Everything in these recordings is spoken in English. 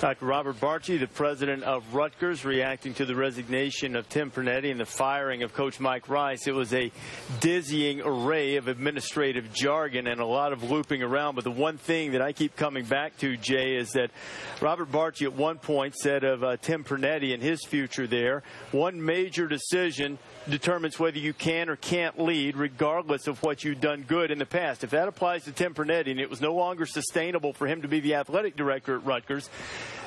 Dr. Robert Barchi, the president of Rutgers, reacting to the resignation of Tim Pernetti and the firing of Coach Mike Rice. It was a dizzying array of administrative jargon and a lot of looping around. But the one thing that I keep coming back to, Jay, is that Robert Barchi at one point said of Tim Pernetti and his future there, one major decision determines whether you can or can't lead, regardless of what you've done good in the past. If that applies to Tim Pernetti and it was no longer sustainable for him to be the athletic director at Rutgers,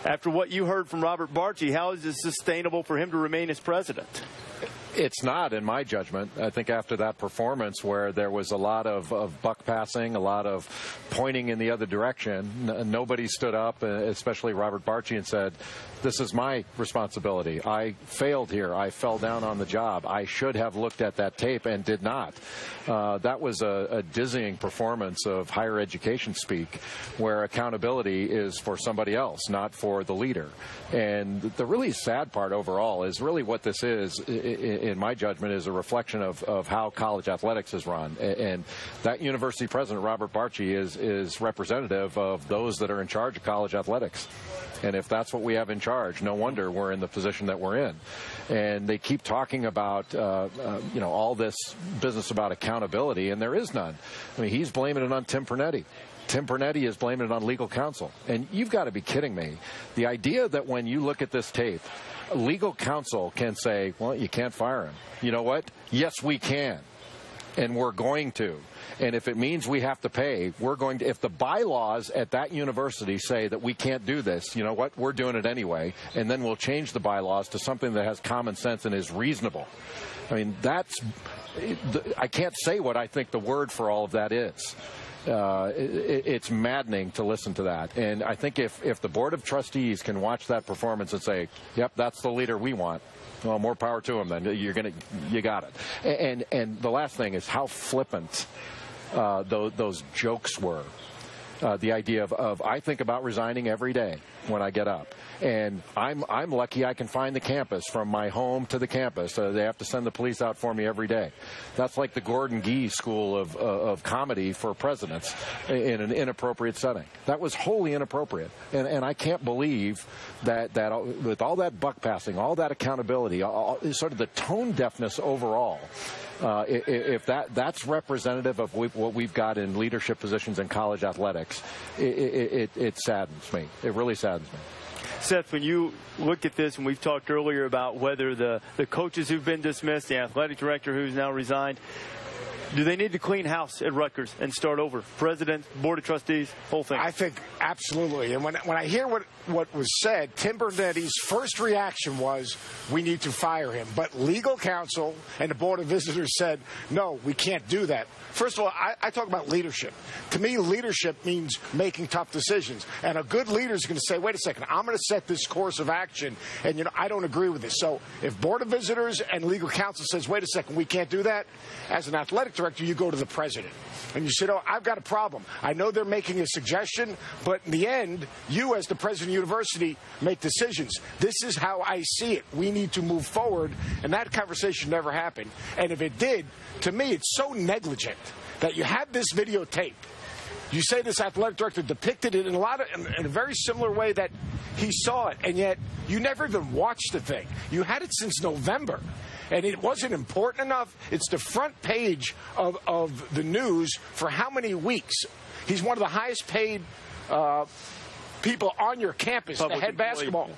after what you heard from Robert Barchi, how is it sustainable for him to remain as president? It's not, in my judgment. I think after that performance where there was a lot of buck passing, a lot of pointing in the other direction, nobody stood up, especially Robert Barchi, and said, this is my responsibility. I failed here. I fell down on the job. I should have looked at that tape and did not. That was a dizzying performance of higher education speak, where accountability is for somebody else, not for the leader. And the really sad part overall is really what this is, in my judgment, is a reflection of how college athletics is run. And that university president, Robert Barchi, is representative of those that are in charge of college athletics. And if that's what we have in charge, no wonder we're in the position that we're in. And they keep talking about, all this business about accountability, and there is none. I mean, he's blaming it on Tim Pernetti. Tim Pernetti is blaming it on legal counsel. And you've got to be kidding me. The idea that when you look at this tape, legal counsel can say, well, you can't fire him. You know what? Yes, we can. And we're going to. And if it means we have to pay, we're going to. If the bylaws at that university say that we can't do this, you know what? We're doing it anyway. And then we'll change the bylaws to something that has common sense and is reasonable. I mean, I can't say what I think the word for all of that is. It's maddening to listen to that. And I think if the Board of Trustees can watch that performance and say, yep, that's the leader we want, well, more power to him then. You got it. And the last thing is how flippant those jokes were. The idea of I think about resigning every day when I get up. And I'm lucky I can find the campus from my home to the campus. They have to send the police out for me every day. That's like the Gordon Gee School of comedy for presidents in an inappropriate setting. That was wholly inappropriate. And I can't believe that with all that buck passing, all that accountability, sort of the tone deafness overall, if that's representative of what we've got in leadership positions in college athletics, it saddens me. It really saddens me. Seth, when you look at this, and we've talked earlier about whether the coaches who've been dismissed, the athletic director who's now resigned, do they need to clean house at Rutgers and start over? President, Board of Trustees, whole thing. I think absolutely. And when I hear what was said, Tim Pernetti's first reaction was, we need to fire him. But legal counsel and the Board of Visitors said, no, we can't do that. First of all, I talk about leadership. To me, leadership means making tough decisions. And a good leader is going to say, wait a second, I'm going to set this course of action, and I don't agree with this. So if Board of Visitors and legal counsel says, wait a second, we can't do that, as an athletic director, you go to the president. And you say, oh, I've got a problem. I know they're making a suggestion, but in the end, you as the president of the university make decisions. This is how I see it. We need to move forward. And that conversation never happened. And if it did, to me, it's so negligent that you have this videotape. You say this athletic director depicted it in a very similar way that he saw it, and yet you never even watched the thing. You had it since November. And it wasn't important enough. It's the front page of the news for how many weeks? He's one of the highest paid people on your campus, the head basketball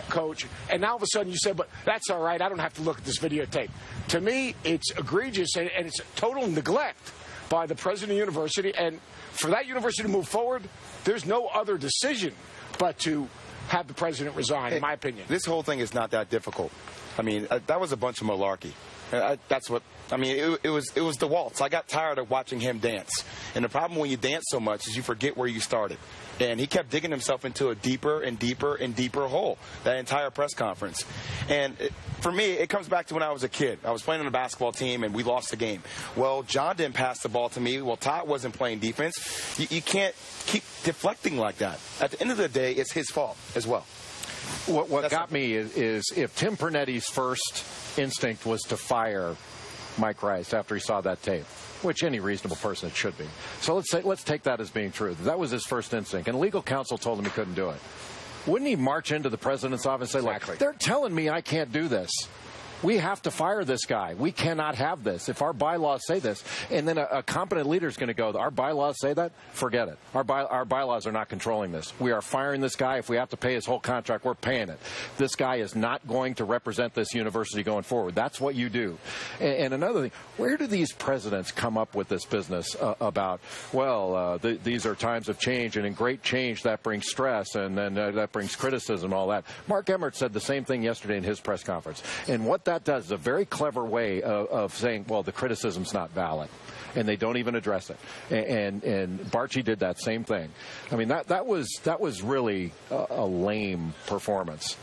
coach. And now all of a sudden you said, but that's all right, I don't have to look at this videotape. To me, it's egregious, and it's total neglect by the president of the university. And for that university to move forward, there's no other decision but to have the president resign, in my opinion. This whole thing is not that difficult. I mean, that was a bunch of malarkey. That's what I mean. It was the waltz. I got tired of watching him dance. And the problem when you dance so much is you forget where you started. And he kept digging himself into a deeper and deeper and deeper hole, that entire press conference. And for me, it comes back to when I was a kid. I was playing on a basketball team, and we lost the game. Well, John didn't pass the ball to me. Well, Todd wasn't playing defense. You can't keep deflecting like that. At the end of the day, it's his fault as well. What got me is if Tim Pernetti's first instinct was to fire Mike Rice after he saw that tape, which any reasonable person it should be. So let's take that as being true. That was his first instinct, and legal counsel told him he couldn't do it. Wouldn't he march into the president's office and say, Exactly. look, they're telling me I can't do this. We have to fire this guy. We cannot have this. If our bylaws say this, and then a competent leader is going to go, our bylaws say that? Forget it. Our bylaws are not controlling this. We are firing this guy. If we have to pay his whole contract, we're paying it. This guy is not going to represent this university going forward. That's what you do. And another thing, where do these presidents come up with this business about, well, these are times of change, and in great change that brings stress, and then that brings criticism, all that. Mark Emmert said the same thing yesterday in his press conference. And what that does is a very clever way of saying, well, the criticism's not valid, and they don't even address it. And Barchi did that same thing. I mean, that was really a lame performance.